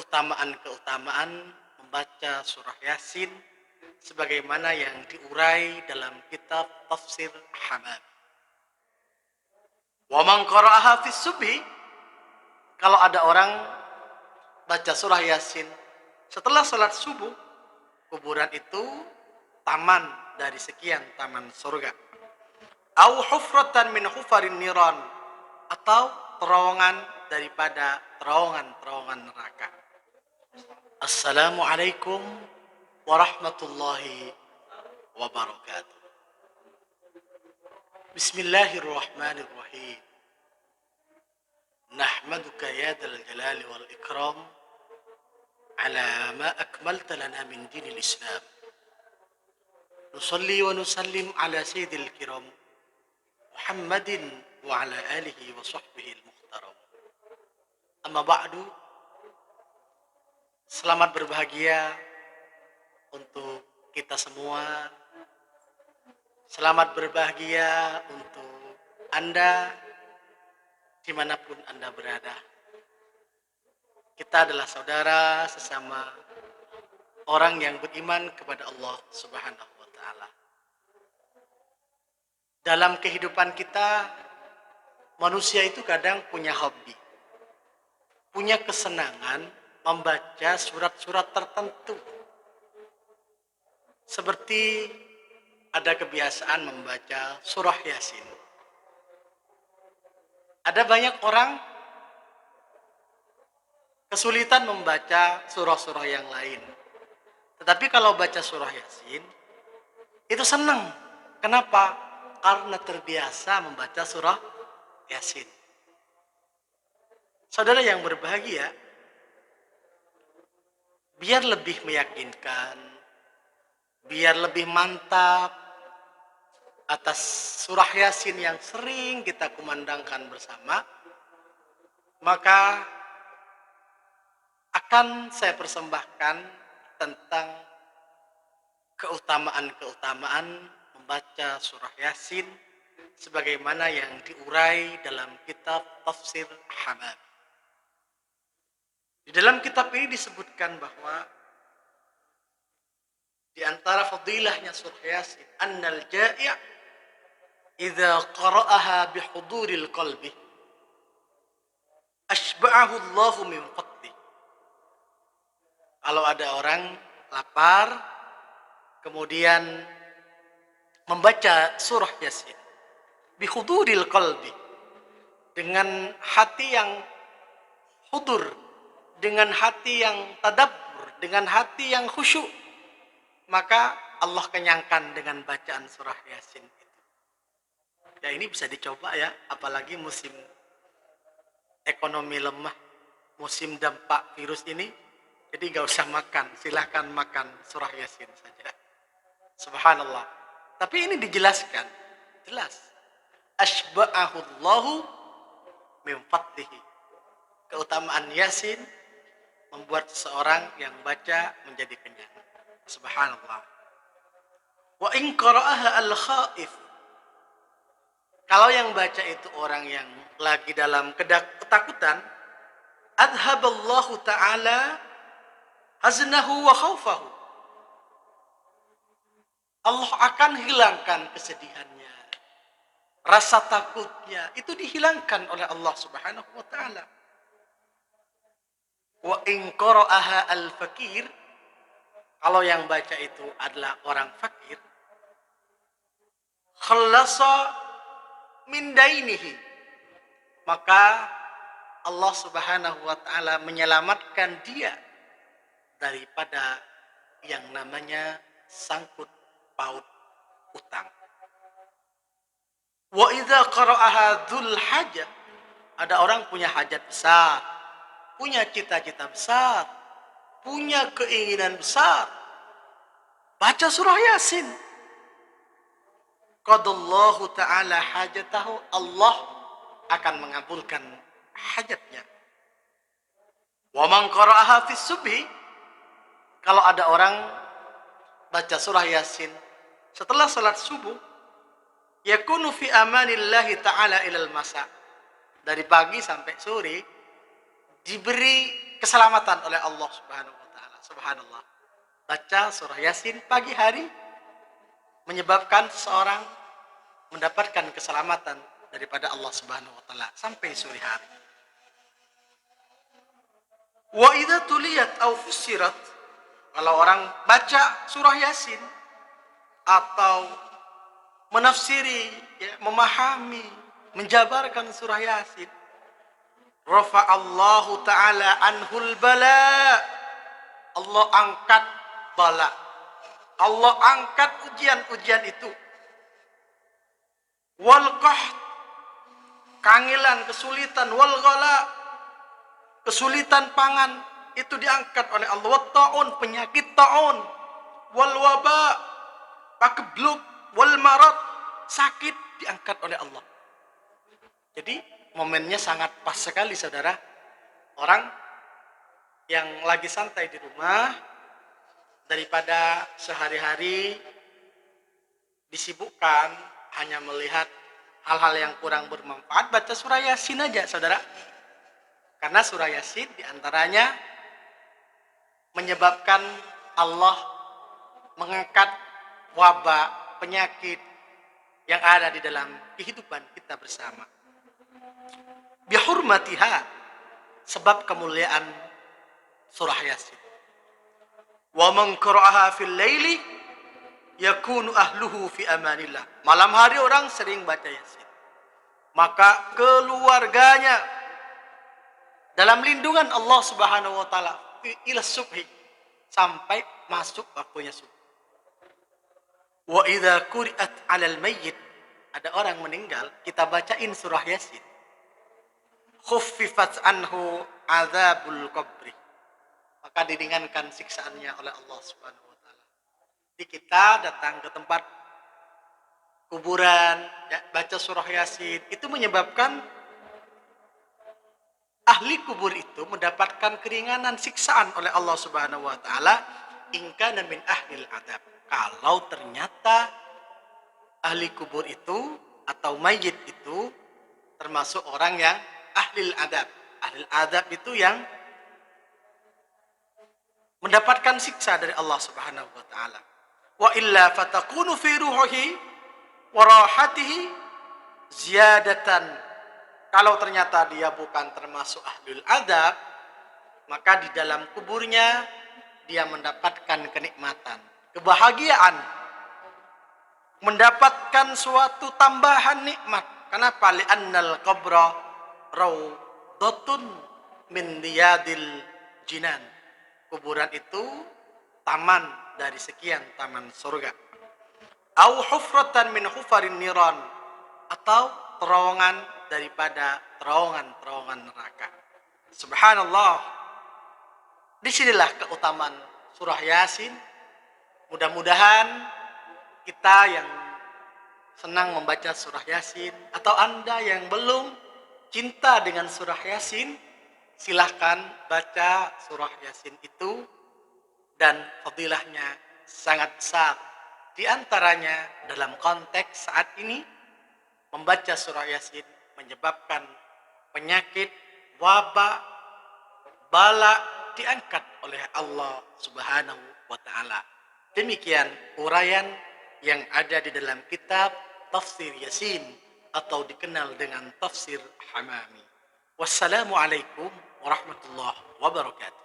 keutamaan-keutamaan membaca surah Yasin sebagaimana yang diurai dalam kitab Tafsir Hamam. Wa man qara'aha fis subhi, kalau ada orang baca surah Yasin setelah salat subuh, kuburan itu taman dari sekian taman surga. Au hufratan min hufarin niran, atau terowongan daripada terowongan-terowongan neraka. Assalamualaikum warahmatullahi wabarakatuh. Bismillahirrahmanirrahim. Nahmaduka ya dzal jalali wal ikram ala ma akmalta lana min dinil Islam. Nusalli wa nusallim ala sayyidil kiram Muhammadin wa ala alihi wa sahbihi al-mukhtaram. Amma ba'du. Selamat berbahagia untuk kita semua. Selamat berbahagia untuk Anda dimanapun Anda berada. Kita adalah saudara sesama orang yang beriman kepada Allah Subhanahu wa ta'ala. Dalam kehidupan kita, manusia itu kadang punya hobi, punya kesenangan membaca surat-surat tertentu. Seperti ada kebiasaan membaca surah Yasin. Ada banyak orang kesulitan membaca surah-surah yang lain. Tetapi kalau baca surah Yasin, itu senang. Kenapa? Karena terbiasa membaca surah Yasin. Saudara yang berbahagia, biar lebih meyakinkan, biar lebih mantap atas surah Yasin yang sering kita kumandangkan bersama, maka akan saya persembahkan tentang keutamaan-keutamaan membaca surah Yasin sebagaimana yang diurai dalam kitab Tafsir Hamam. Di dalam kitab ini disebutkan bahwa di antara fadilahnya surah Yasin, annal ja'i' idza qara'aha bihuduril qalbi ashba'ahu Allahu min fadli. Kalau ada orang lapar kemudian membaca surah Yasin bihuduril qalbi, dengan hati yang hudur, dengan hati yang tadabbur, dengan hati yang khusyuk, maka Allah kenyangkan dengan bacaan surah Yasin itu. Ya, ini bisa dicoba ya, apalagi musim ekonomi lemah, musim dampak virus ini. Jadi nggak usah makan, silahkan makan surah Yasin saja. Subhanallah. Tapi ini dijelaskan, jelas. Ashba'ahullahu min fadlihi. Keutamaan Yasin membuat seseorang yang baca menjadi kenyang. Subhanallah. Wa in qara'aha al-khaif. Kalau yang baca itu orang yang lagi dalam ketakutan, adhaballahu ta'ala haznahu wa khaufahu. Allah akan hilangkan kesedihannya, rasa takutnya, itu dihilangkan oleh Allah Subhanahu wa ta'ala. Wa in qara'aha al-fakir, kalau yang baca itu adalah orang fakir, khallasa min dainihi, maka Allah Subhanahu wa ta'ala menyelamatkan dia daripada yang namanya sangkut paut utang. Wa idza qara'aha dzul hajat, ada orang punya hajat besar, punya cita-cita besar, punya keinginan besar, baca surah Yasin, qadallahu ta'ala hajatahu, Allah akan mengabulkan hajatnya. Wa man qara'aha fis subhi, kalau ada orang baca surah Yasin setelah salat subuh, yakunu fi amanillahi ta'ala ilal masa, dari pagi sampai sore diberi keselamatan oleh Allah Subhanahu wa taala. Subhanallah. Baca surah Yasin pagi hari menyebabkan seseorang mendapatkan keselamatan daripada Allah Subhanahu wa taala sampai sore hari. Wa idza tuliyat aw fussirat, kalau orang baca surah Yasin atau menafsiri, ya, memahami, menjabarkan surah Yasin, rafa'allahu ta'ala anhul bala, Allah angkat bala, Allah angkat ujian-ujian itu. Wal qahd, kangelan, kesulitan, wal ghala, kesulitan pangan itu diangkat oleh Allah. Wat taun, penyakit taun, wal waba, pakebluk, wal marad, sakit diangkat oleh Allah. Jadi momennya sangat pas sekali, saudara. Orang yang lagi santai di rumah, daripada sehari-hari disibukkan hanya melihat hal-hal yang kurang bermanfaat, baca surah Yasin aja, saudara. Karena surah Yasin diantaranya menyebabkan Allah mengangkat wabah, penyakit yang ada di dalam kehidupan kita bersama. Bihurmatiha, sebab kemuliaan surah Yasin. Wa man qara'aha fil laili yakunu ahluhu fi amanillah. Malam hari orang sering baca Yasin, maka keluarganya dalam lindungan Allah Subhanahu wa taala ila subhi, sampai masuk waktunya subuh. Wa idza quri'at 'alal mayyit, ada orang meninggal, kita bacain surah Yasin, khuffifat anhu adzabul qabri, maka diringankan siksaannya oleh Allah Subhanahu wa taala. Jadi kita datang ke tempat kuburan, ya, baca surah Yasin, itu menyebabkan ahli kubur itu mendapatkan keringanan siksaan oleh Allah Subhanahu wa taala, in kana min ahlil adzab. Kalau ternyata ahli kubur itu atau mayit itu termasuk orang yang ahlil adzab. Ahlil adzab itu yang mendapatkan siksa dari Allah Subhanahu wa taala. Wa illa fatakunu fi ruhihi wa rahatihi ziyadatan. Kalau ternyata dia bukan termasuk ahlul adzab, maka di dalam kuburnya dia mendapatkan kenikmatan, kebahagiaan, mendapatkan suatu tambahan nikmat. Kenapa? Li'annal qabra rawdatun min riyadil jinan. Kuburan itu taman dari sekian taman surga. Au hufratan min hufarin niran, atau terowongan daripada terowongan-terowongan neraka. Subhanallah. Disinilah keutamaan surah Yasin. Mudah-mudahan kita yang senang membaca surah Yasin, atau Anda yang belum cinta dengan surah Yasin, silahkan baca surah Yasin itu, dan fadilahnya sangat besar. Di antaranya dalam konteks saat ini, membaca surah Yasin menyebabkan penyakit, wabah, bala diangkat oleh Allah Subhanahu wa taala. Demikian uraian yang ada di dalam kitab Tafsir Yasin, atau dikenal dengan Tafsir Hamami. Wassalamualaikum warahmatullahi wabarakatuh.